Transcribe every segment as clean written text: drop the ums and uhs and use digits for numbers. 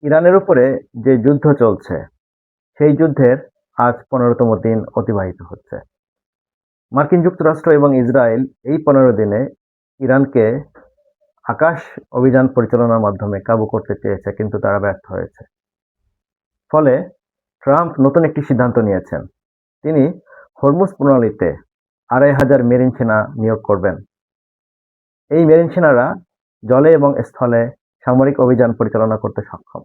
ইরানের উপরে যে যুদ্ধ চলছে সেই যুদ্ধের আজ ১৫তম দিন অতিবাহিত হচ্ছে। মার্কিন যুক্তরাষ্ট্র এবং ইসরায়েল এই ১৫ দিনে ইরানকে আকাশ অভিযান পরিচালনার মাধ্যমে কাবু করতে চেয়েছে, কিন্তু তারা ব্যর্থ হয়েছে। ফলে ট্রাম্প নতুন একটি সিদ্ধান্ত নিয়েছেন। তিনি হরমুজ প্রণালীতে ২,৫০০ মেরিন সেনা নিয়োগ করবেন। এই মেরিন সেনারা জলে এবং স্থলে সামরিক অভিযান পরিচালনা করতে সক্ষম।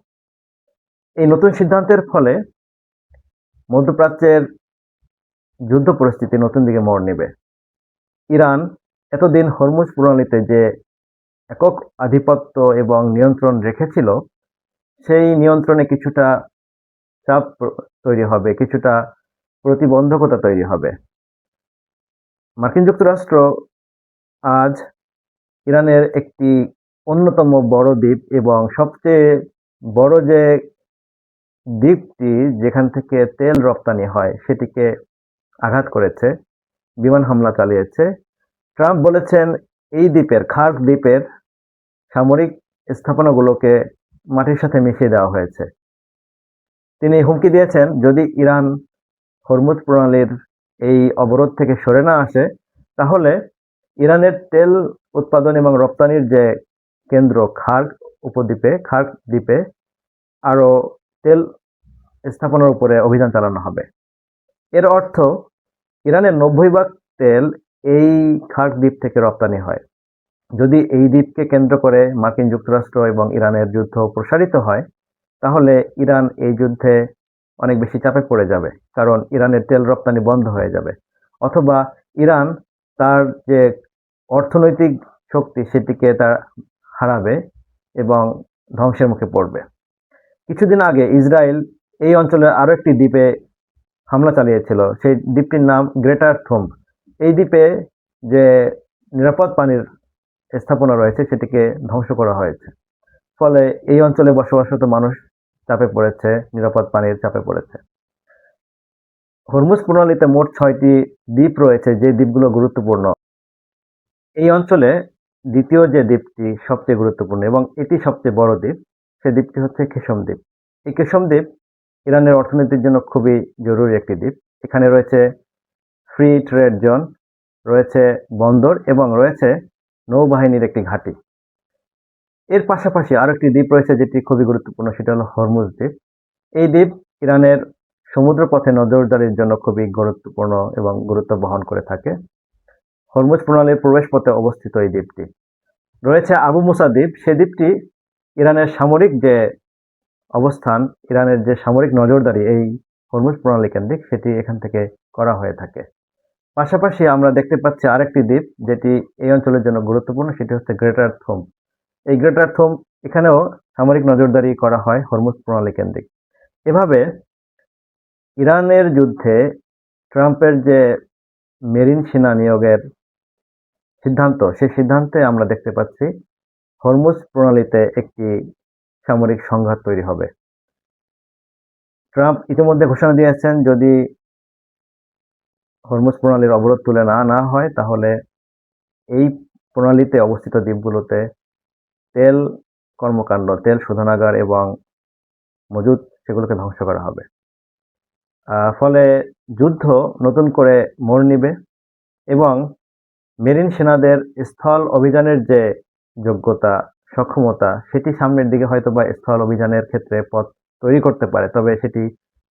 এই নতুন সিদ্ধান্তের ফলে মধ্যপ্রাচ্যের যুদ্ধ পরিস্থিতি নতুন দিকে মোড় নেবে। ইরান এতদিন হরমুজ প্রণালীতে যে একক আধিপত্য এবং নিয়ন্ত্রণ রেখেছিল, সেই নিয়ন্ত্রণে কিছুটা চাপ তৈরি হবে, কিছুটা প্রতিবন্ধকতা তৈরি হবে। মার্কিন যুক্তরাষ্ট্র আজ ইরানের একটি অন্যতম বড় দ্বীপ এবং সবচেয়ে বড় যে দ্বীপটি যেখান থেকে তেল রপ্তানি হয় সেটিকে আঘাত করেছে, বিমান হামলা চালিয়েছে। ট্রাম্প বলেছেন এই দ্বীপের, খার্ক দ্বীপের সামরিক স্থাপনাগুলোকে মাটির সাথে মিশিয়ে দেওয়া হয়েছে। তিনি হুমকি দিয়েছেন যদি ইরান হরমুজ প্রণালীর এই অবরোধ থেকে সরে না আসে, তাহলে ইরানের তেল উৎপাদন এবং রপ্তানির যে কেন্দ্র খার্ক দ্বীপে আরো তেল স্থাপনার উপরে অভিযান চালানো হবে। এর অর্থ ইরানের ৯০% তেল এই খার্ক দ্বীপ থেকে রপ্তানি হয়। যদি এই দ্বীপকে কেন্দ্র করে মার্কিন যুক্তরাষ্ট্র এবং ইরানের যুদ্ধ প্রসারিত হয়, তাহলে ইরান এই যুদ্ধে অনেক বেশি চাপে পড়ে যাবে, কারণ ইরানের তেল রপ্তানি বন্ধ হয়ে যাবে। অথবা ইরান তার যে অর্থনৈতিক শক্তি সেটিকে তার হারাবে এবং ধ্বংসের মুখে পড়বে। কিছুদিন আগে ইসরায়েল এই অঞ্চলের আরো একটি দ্বীপে হামলা চালিয়েছিল। সেই দ্বীপটির নাম গ্রেটার থুম্ব। এই দ্বীপে যে নিরাপদ পানির স্থাপনা রয়েছে সেটিকে ধ্বংস করা হয়েছে। ফলে এই অঞ্চলে বসবাসরত মানুষ চাপে পড়েছে, নিরাপদ পানির চাপে পড়েছে। হরমুজ প্রণালীতে মোট ৬টি দ্বীপ রয়েছে, যে দ্বীপগুলো গুরুত্বপূর্ণ। এই অঞ্চলে দ্বিতীয় যে দ্বীপটি সবচেয়ে গুরুত্বপূর্ণ এবং এটি সবচেয়ে বড় দ্বীপ, সে দ্বীপটি হচ্ছে কেশম দ্বীপ। এই কেশম দ্বীপ ইরানের অর্থনীতির জন্য খুবই জরুরি একটি দ্বীপ। এখানে রয়েছে ফ্রি ট্রেড জোন, রয়েছে বন্দর এবং রয়েছে নৌবাহিনীর একটি ঘাঁটি। এর পাশাপাশি আরো একটি দ্বীপ রয়েছে যেটি খুবই গুরুত্বপূর্ণ, সেটা হলো হরমুজ দ্বীপ। এই দ্বীপ ইরানের সমুদ্রপথে নজরদারির জন্য খুবই গুরুত্বপূর্ণ এবং গুরুত্ব বহন করে থাকে। হরমুজ প্রণালীর প্রবেশপথে অবস্থিত এই দ্বীপটি। রয়েছে আবু মুসা দ্বীপ। সে দ্বীপটি ইরানের সামরিক যে অবস্থান, ইরানের যে সামরিক নজরদারি এই হরমুজ প্রণালী কেন্দ্রিক, সেটি এখান থেকে করা হয়ে থাকে। পাশাপাশি আমরা দেখতে পাচ্ছি আরেকটি দ্বীপ যেটি এই অঞ্চলের জন্য গুরুত্বপূর্ণ, সেটি হচ্ছে গ্রেটার থুম। এই গ্রেটার থুম এখানেও সামরিক নজরদারি করা হয় হরমুজ প্রণালী কেন্দ্রিক। এভাবে ইরানের যুদ্ধে ট্রাম্পের যে মেরিন সেনা নিয়োগের সিদ্ধান্ত, সেই সিদ্ধান্তে আমরা দেখতে পাচ্ছি হরমুজ প্রণালীতে একটি সামরিক সংঘাত তৈরি হবে। ট্রাম্প ইতিমধ্যে ঘোষণা দিয়েছেন যদি হরমুজ প্রণালীর অবরোধ তুলে না হয়, তাহলে এই প্রণালীতে অবস্থিত দ্বীপগুলোতে তেল কর্মকাণ্ড, তেল শোধনাগার এবং মজুদ সেগুলোকে ধ্বংস করা হবে। ফলে যুদ্ধ নতুন করে মোড় নিবে এবং মেরিন সেনাদের স্থল অভিযানের যে যোগ্যতা, সক্ষমতা, সেটি সামনের দিকে হয়তোবা স্থল অভিযানের ক্ষেত্রে পথ তৈরি করতে পারে, তবে সেটি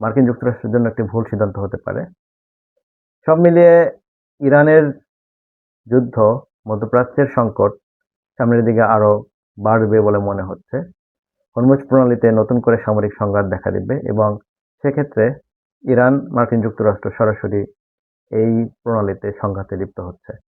মার্কিন যুক্তরাষ্ট্রের জন্য একটি ভুল সিদ্ধান্ত হতে পারে। সব মিলিয়ে ইরানের যুদ্ধ, মধ্যপ্রাচ্যের সংকট সামনের দিকে আরো বাড়বে বলে মনে হচ্ছে। হরমুজ প্রণালীতে নতুন করে সামরিক সংঘাত দেখা দিবে এবং সেক্ষেত্রে ইরান মার্কিন যুক্তরাষ্ট্র সরাসরি এই প্রণালীতে সংঘাতে লিপ্ত হচ্ছে।